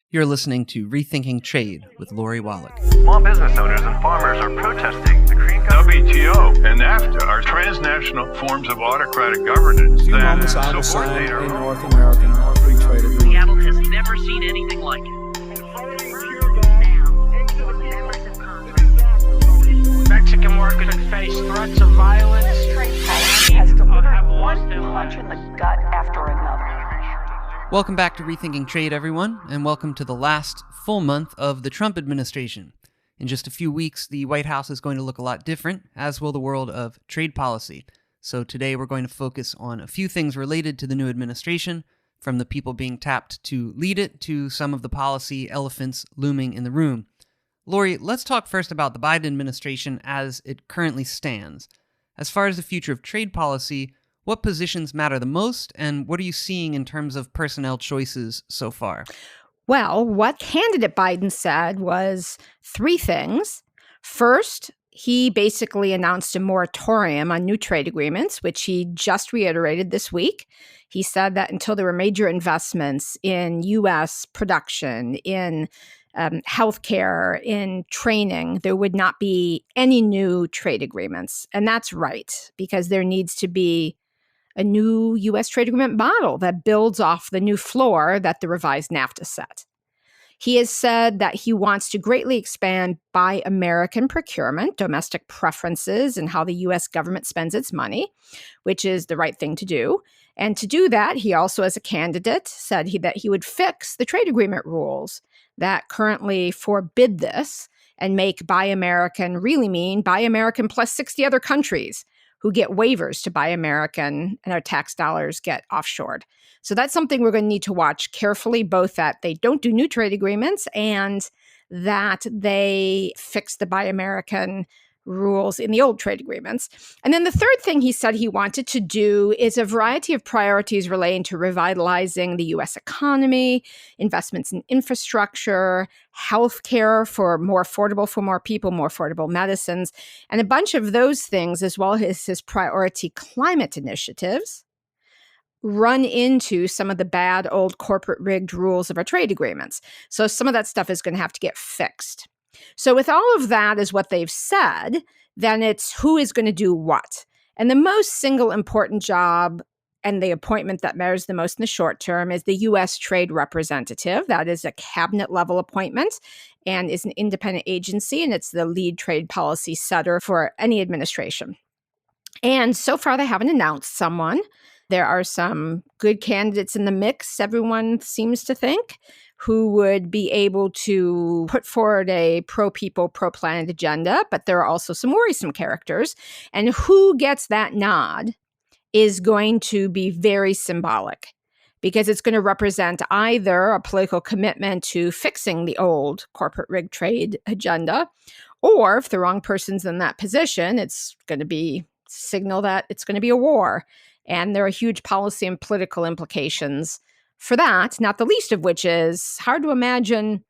You're listening to Rethinking Trade with Lori Wallach. Small business owners and farmers are protesting the Korean WTO and NAFTA are transnational forms of autocratic governance Few that moments either subordinate side our a North American free trade agreement. Seattle has never seen anything like it. Mexican workers face threats of violence. Has delivered one punch in the gut after another. Welcome back to Rethinking Trade, everyone, and welcome to the last full month of the Trump administration. In just a few weeks, the White House is going to look a lot different, as will the world of trade policy. So today we're going to focus on a few things related to the new administration, from the people being tapped to lead it to some of the policy elephants looming in the room. Lori, let's talk first about the Biden administration as it currently stands. As far as the future of trade policy, what positions matter the most, and what are you seeing in terms of personnel choices so far? Well, what candidate Biden said was three things. First, he basically announced a moratorium on new trade agreements, which he just reiterated this week. He said that until there were major investments in U.S. production, in healthcare, in training, there would not be any new trade agreements. And that's right, because there needs to be a new U.S. trade agreement model that builds off the new floor that the revised NAFTA set. He has said that he wants to greatly expand Buy American procurement, domestic preferences, and how the U.S. government spends its money, which is the right thing to do. And to do that, he also, as a candidate, said that he would fix the trade agreement rules that currently forbid this and make Buy American really mean Buy American plus 60 other countries who get waivers to Buy American, and our tax dollars get offshored. So that's something we're going to need to watch carefully, both that they don't do new trade agreements and that they fix the Buy American rules in the old trade agreements. And then the third thing he said he wanted to do is a variety of priorities relating to revitalizing the U.S. economy, investments in infrastructure, healthcare for more affordable for more people, more affordable medicines, and a bunch of those things, as well as his priority climate initiatives, run into some of the bad old corporate rigged rules of our trade agreements. So some of that stuff is going to have to get fixed. So with all of that is what they've said, then it's who is going to do what. And the most single important job and the appointment that matters the most in the short term is the U.S. Trade Representative. That is a cabinet level appointment and is an independent agency, and it's the lead trade policy setter for any administration. And so far, they haven't announced someone. There are some good candidates in the mix, everyone seems to think, who would be able to put forward a pro-people, pro-planet agenda, but there are also some worrisome characters. And who gets that nod is going to be very symbolic, because it's going to represent either a political commitment to fixing the old corporate rigged trade agenda, or if the wrong person's in that position, it's going to be signal that it's going to be a war. And there are huge policy and political implications for that, not the least of which is hard to imagine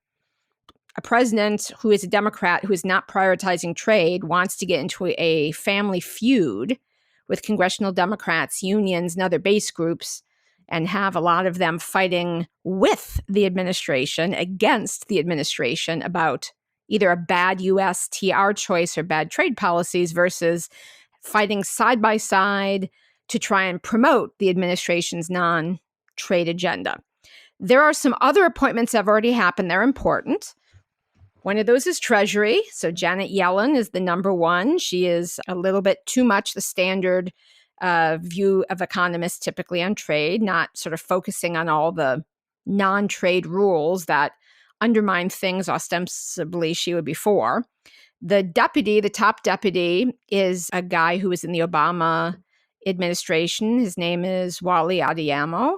a president who is a Democrat who is not prioritizing trade wants to get into a family feud with congressional Democrats, unions, and other base groups, and have a lot of them fighting with the administration, against the administration, about either a bad U.S. TR choice or bad trade policies versus fighting side by side to try and promote the administration's non-trade agenda. There are some other appointments that have already happened. They're important. One of those is Treasury. So Janet Yellen is the number one. She is a little bit too much the standard view of economists typically on trade, not sort of focusing on all the non-trade rules that undermine things ostensibly she would be for. The top deputy, is a guy who was in the Obama administration. His name is Wally Adeyemo.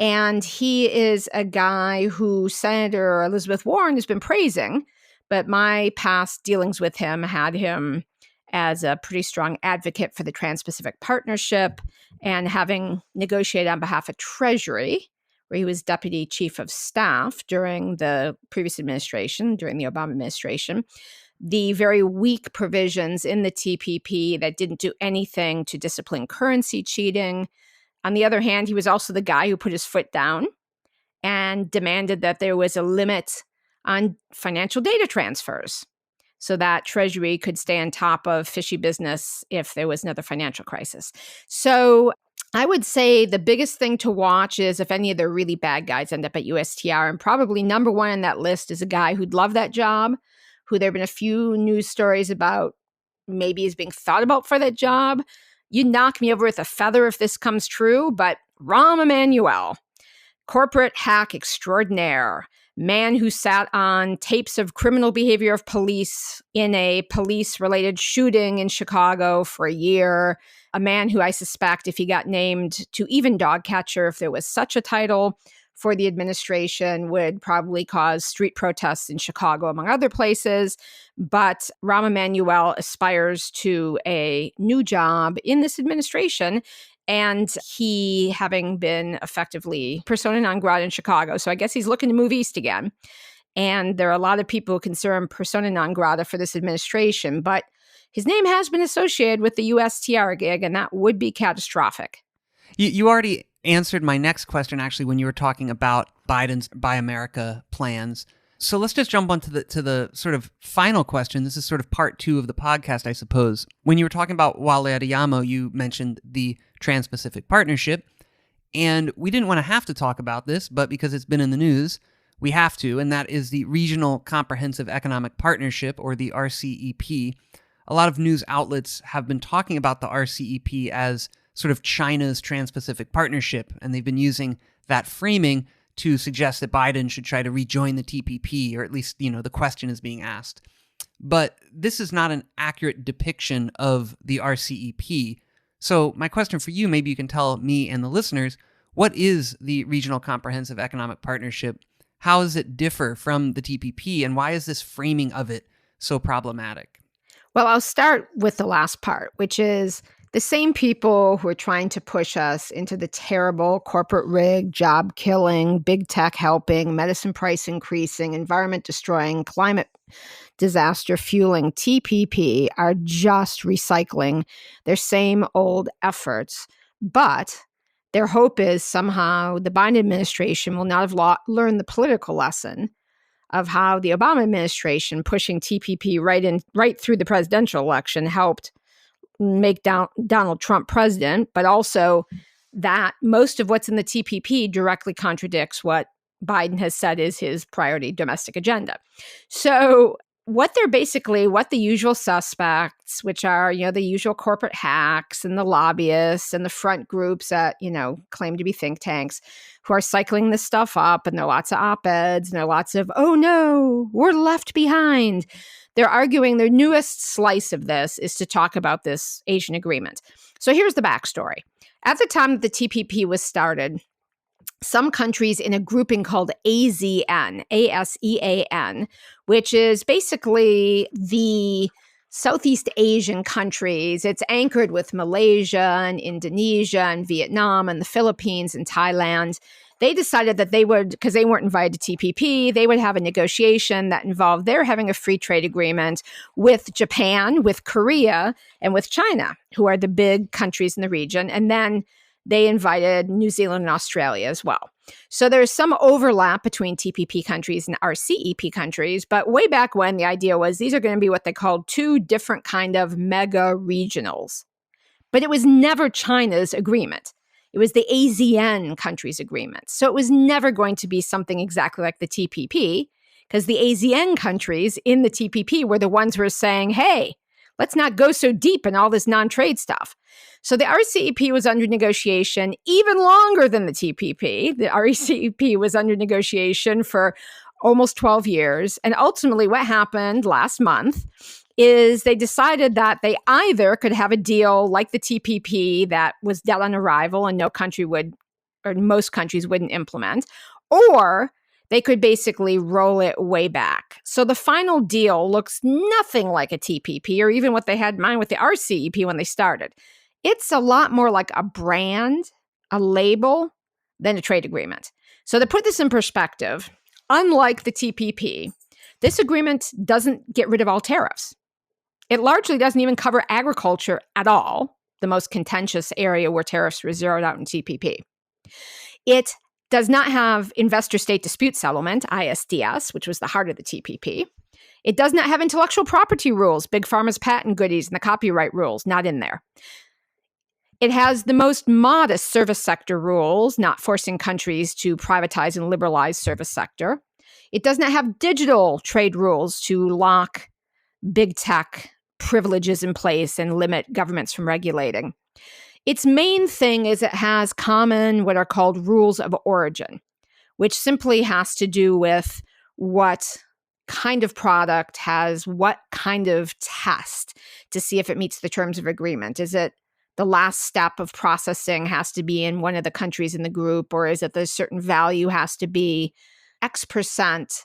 And he is a guy who Senator Elizabeth Warren has been praising, but my past dealings with him had him as a pretty strong advocate for the Trans-Pacific Partnership, and having negotiated on behalf of Treasury, where he was deputy chief of staff during the previous administration, during the Obama administration, the very weak provisions in the TPP that didn't do anything to discipline currency cheating. On the other hand, he was also the guy who put his foot down and demanded that there was a limit on financial data transfers so that Treasury could stay on top of fishy business if there was another financial crisis. So I would say the biggest thing to watch is if any of the really bad guys end up at USTR. And probably number one on that list is a guy who'd love that job, who there have been a few news stories about maybe is being thought about for that job. You knock me over with a feather if this comes true, but Rahm Emanuel, corporate hack extraordinaire, man who sat on tapes of criminal behavior of police in a police-related shooting in Chicago for a year, a man who I suspect if he got named to even dog catcher, if there was such a title for the administration, would probably cause street protests in Chicago, among other places. But Rahm Emanuel aspires to a new job in this administration, and he having been effectively persona non grata in Chicago. So I guess he's looking to move east again. And there are a lot of people who consider him persona non grata for this administration. But his name has been associated with the USTR gig, and that would be catastrophic. You already answered my next question, actually, when you were talking about Biden's Buy America plans. So let's just jump on to the sort of final question. This is sort of part 2 of the podcast, I suppose. When you were talking about Wale Adeyemo, you mentioned the Trans-Pacific Partnership, and we didn't want to have to talk about this, but because it's been in the news, we have to, and that is the Regional Comprehensive Economic Partnership, or the RCEP. A lot of news outlets have been talking about the RCEP as sort of China's Trans-Pacific Partnership, and they've been using that framing to suggest that Biden should try to rejoin the TPP, or at least, the question is being asked. But this is not an accurate depiction of the RCEP. So my question for you, maybe you can tell me and the listeners, what is the Regional Comprehensive Economic Partnership? How does it differ from the TPP, and why is this framing of it so problematic? Well, I'll start with the last part, which is the same people who are trying to push us into the terrible corporate rig, job killing, big tech helping, medicine price increasing, environment destroying, climate disaster fueling TPP are just recycling their same old efforts. But their hope is somehow the Biden administration will not have learned the political lesson of how the Obama administration pushing TPP right through the presidential election helped make Donald Trump president, but also that most of what's in the TPP directly contradicts what Biden has said is his priority domestic agenda. So what the usual suspects, which are, the usual corporate hacks and the lobbyists and the front groups that, claim to be think tanks who are cycling this stuff up, and there are lots of op-eds and there are lots of, oh no, we're left behind. They're arguing their newest slice of this is to talk about this Asian agreement. So here's the backstory. At the time that the TPP was started, some countries in a grouping called ASEAN, ASEAN, which is basically the Southeast Asian countries. It's anchored with Malaysia and Indonesia and Vietnam and the Philippines and Thailand. They decided that they would, because they weren't invited to TPP, they would have a negotiation that involved their having a free trade agreement with Japan, with Korea, and with China, who are the big countries in the region. And then they invited New Zealand and Australia as well. So there's some overlap between TPP countries and RCEP countries, but way back when the idea was these are going to be what they called 2 different kind of mega regionals. But it was never China's agreement. It was the ASEAN countries' agreement. So it was never going to be something exactly like the TPP, because the ASEAN countries in the TPP were the ones who were saying, hey, let's not go so deep in all this non-trade stuff. So the RCEP was under negotiation even longer than the TPP. The RCEP was under negotiation for almost 12 years. And ultimately what happened last month is they decided that they either could have a deal like the TPP that was dead on arrival and most countries wouldn't implement, or they could basically roll it way back. So the final deal looks nothing like a TPP or even what they had in mind with the RCEP when they started. It's a lot more like a brand, a label, than a trade agreement. So to put this in perspective, unlike the TPP, this agreement doesn't get rid of all tariffs. It largely doesn't even cover agriculture at all, the most contentious area where tariffs were zeroed out in TPP. It does not have investor state dispute settlement, ISDS, which was the heart of the TPP. It does not have intellectual property rules, Big Pharma's patent goodies and the copyright rules, not in there. It has the most modest service sector rules, not forcing countries to privatize and liberalize service sector. It does not have digital trade rules to lock big tech privileges in place and limit governments from regulating. Its main thing is it has common, what are called rules of origin, which simply has to do with what kind of product has what kind of test to see if it meets the terms of agreement. Is it the last step of processing has to be in one of the countries in the group, or is it the certain value has to be X percent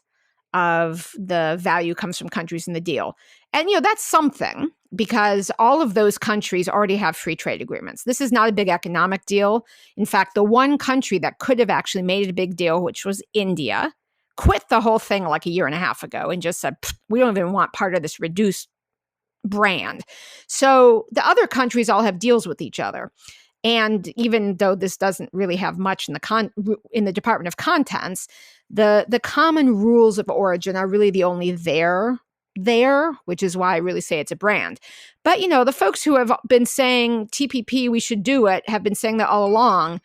of the value comes from countries in the deal? And, that's something because all of those countries already have free trade agreements. This is not a big economic deal. In fact, the one country that could have actually made it a big deal, which was India, quit the whole thing like a year and a half ago and just said, we don't even want part of this reduced brand. So the other countries all have deals with each other. And even though this doesn't really have much in the Department of Contents, the common rules of origin are really the only there, which is why I really say it's a brand. But, the folks who have been saying TPP, we should do it, have been saying that all along.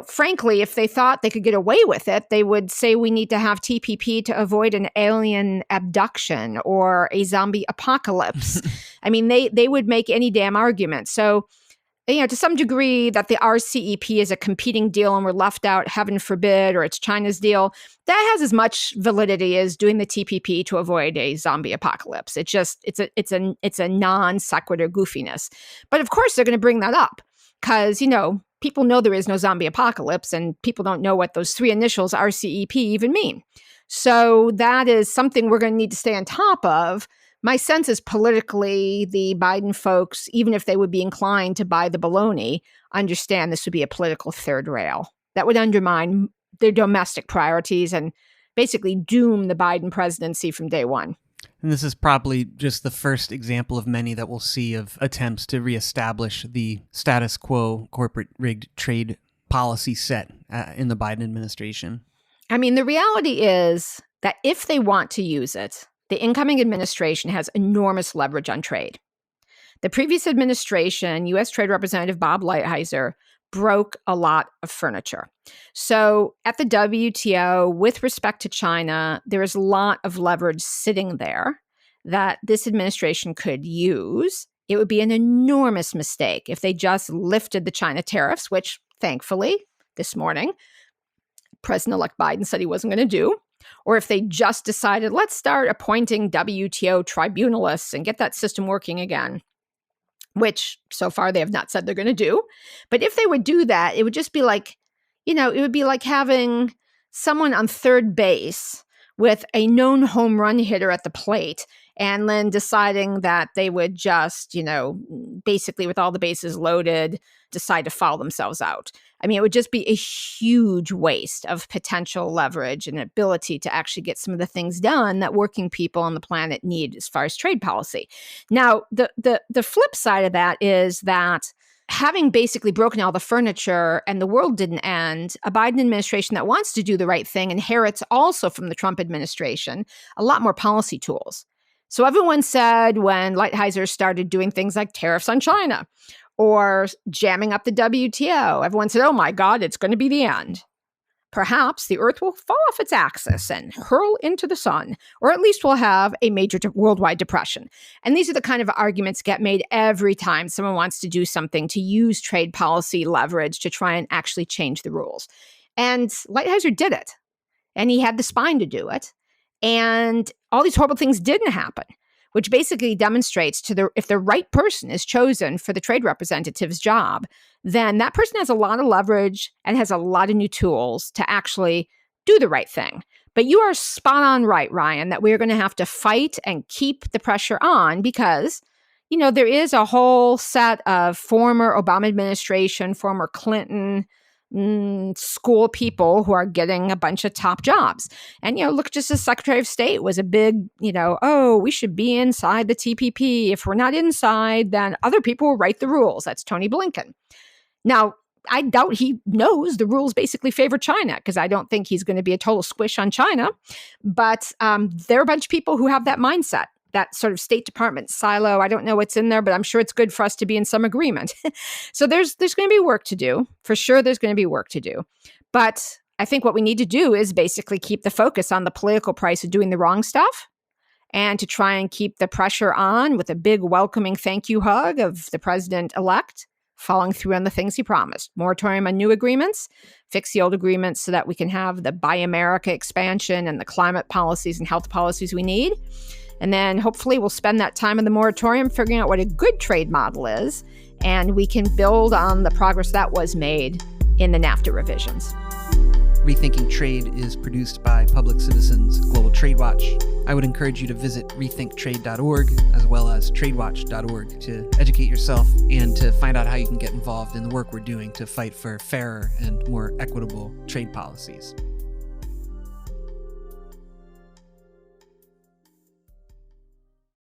Frankly, if they thought they could get away with it, they would say we need to have TPP to avoid an alien abduction or a zombie apocalypse. I mean, they would make any damn argument. So, to some degree that the RCEP is a competing deal and we're left out, heaven forbid, or it's China's deal, that has as much validity as doing the TPP to avoid a zombie apocalypse. It's a non sequitur goofiness. But of course, they're going to bring that up because, people know there is no zombie apocalypse and people don't know what those three initials RCEP even mean. So that is something we're going to need to stay on top of. My sense is politically, the Biden folks, even if they would be inclined to buy the baloney, understand this would be a political third rail that would undermine their domestic priorities and basically doom the Biden presidency from day one. And this is probably just the first example of many that we'll see of attempts to reestablish the status quo corporate rigged trade policy set in the Biden administration. I mean, the reality is that if they want to use it, the incoming administration has enormous leverage on trade. The previous administration, U.S. Trade Representative Bob Lighthizer, broke a lot of furniture. So at the WTO, with respect to China, there is a lot of leverage sitting there that this administration could use. It would be an enormous mistake if they just lifted the China tariffs, which thankfully this morning, President-elect Biden said he wasn't going to do, or if they just decided, let's start appointing WTO tribunalists and get that system working again, which so far they have not said they're going to do. But if they would do that, it would just be like, it would be like having someone on third base with a known home run hitter at the plate and then deciding that they would just, basically with all the bases loaded, decide to foul themselves out. I mean, it would just be a huge waste of potential leverage and ability to actually get some of the things done that working people on the planet need as far as trade policy. Now, the flip side of that is that having basically broken all the furniture and the world didn't end, a Biden administration that wants to do the right thing inherits also from the Trump administration a lot more policy tools. So everyone said when Lighthizer started doing things like tariffs on China or jamming up the WTO, everyone said, oh my God, it's going to be the end. Perhaps the Earth will fall off its axis and hurl into the sun, or at least we'll have a major worldwide depression. And these are the kind of arguments get made every time someone wants to do something to use trade policy leverage to try and actually change the rules. And Lighthizer did it, and he had the spine to do it. And all these horrible things didn't happen, which basically demonstrates if the right person is chosen for the trade representative's job, then that person has a lot of leverage and has a lot of new tools to actually do the right thing. But you are spot on right, Ryan, that we're going to have to fight and keep the pressure on because, there is a whole set of former Obama administration, former Clinton school people who are getting a bunch of top jobs. And, look, just as Secretary of State was a big, we should be inside the TPP. If we're not inside, then other people will write the rules. That's Tony Blinken. Now, I doubt he knows the rules basically favor China, because I don't think he's going to be a total squish on China. But there are a bunch of people who have that mindset, that sort of State Department silo. I don't know what's in there, but I'm sure it's good for us to be in some agreement. So there's going to be work to do. For sure, there's going to be work to do. But I think what we need to do is basically keep the focus on the political price of doing the wrong stuff, and to try and keep the pressure on with a big welcoming thank you hug of the president-elect, following through on the things he promised. Moratorium on new agreements, fix the old agreements so that we can have the Buy America expansion and the climate policies and health policies we need. And then hopefully we'll spend that time in the moratorium figuring out what a good trade model is, and we can build on the progress that was made in the NAFTA revisions. Rethinking Trade is produced by Public Citizens Global Trade Watch. I would encourage you to visit rethinktrade.org as well as tradewatch.org to educate yourself and to find out how you can get involved in the work we're doing to fight for fairer and more equitable trade policies.